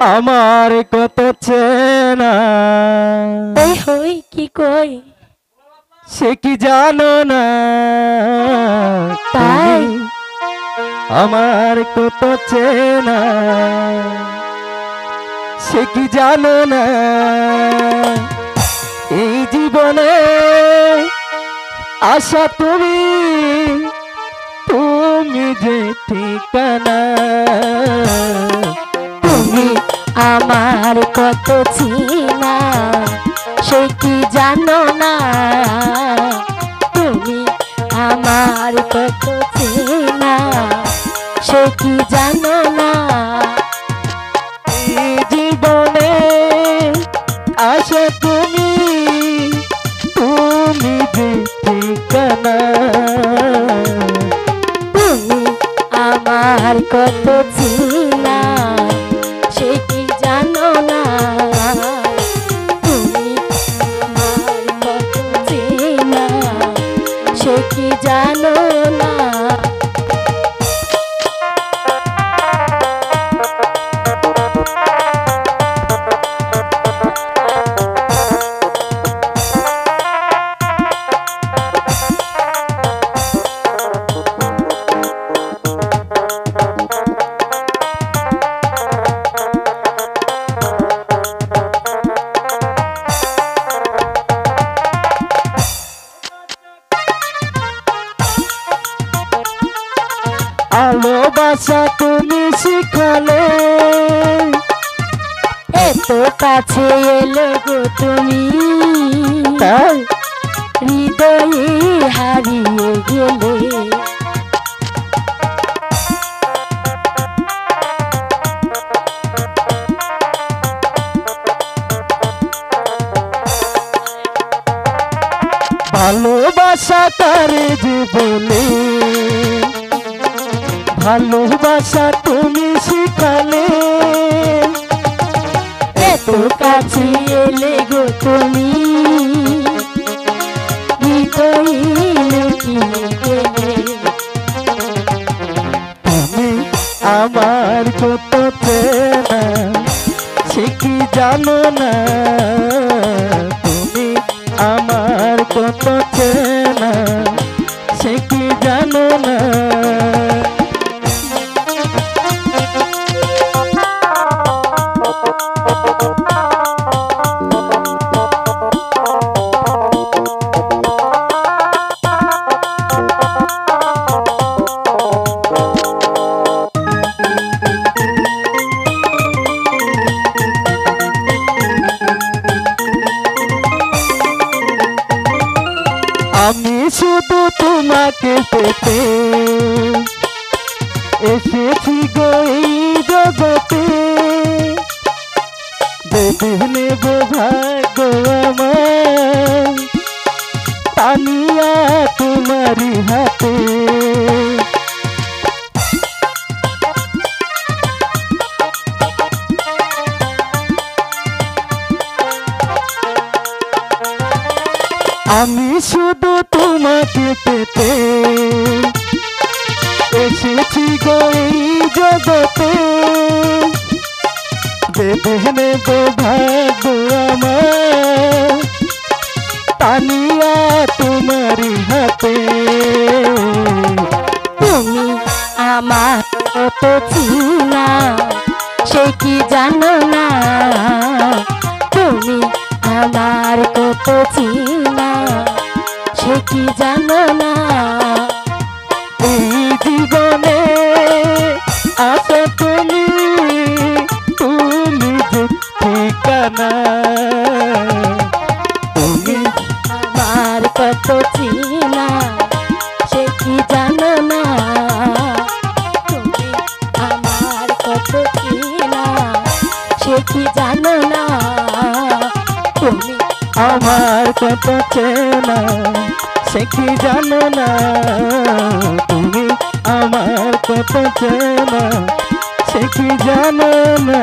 আমার কত চেনা ওই হই কি কই সে কি জানো না তাই তুমি আমার কত চেনা সে কি জানো না এই জীবনে আশা তুমি তুমি যে ঠিকানা তুমি আমার কত চিনা সে কি জানো না তুমি আমার কত চিনা সে কি জানো না এই জীবনে আশা তুমি তুমি যে ঠিকানা তুমি আমার কত চিনা সে কি জানো না তুমি আমার কত চিনা সে কি জানো না ভালোবাসা তুমি শিখালে এত কাছে এলে গো তুমি তাই হৃদয়ে হারিয়ে গেলে ভালোবাসা তারে যে বলে ভালোবাসা তুমি শিখালে এত কাছে এলে গো তুমি হৃদয়ে লুকিয়ে গেলে তুমি আমার কত চেনা সে কি জানো না তুমি আমার কত চেনা সে কি জানো না আমি শুধু তোমাকে পেতে এসেছি গো এই জগতে বেঁধে নেব ভাগ্য আমার তানিয়া তোমারই হাতে আমি শুধু তোমাকে পেতে এসেছি গো এই জগতে বেঁধে নেব ভাগ্য আমার তানিয়া তোমারই হাতে তুমি আমার কত চিনা সে কি জানো না তুমি আমার কত চিনা সে কি জানো না এই জীবনে আশা তুমি তুমি যে ঠিকানা তুমি আমার কত চিনা সে কি জানো না তুমি আমার কত চিনা সে কি জানো না তুমি আমার কত চেনা সে কি জানো না তুমি আমার কত চেনা সে কি জানো না।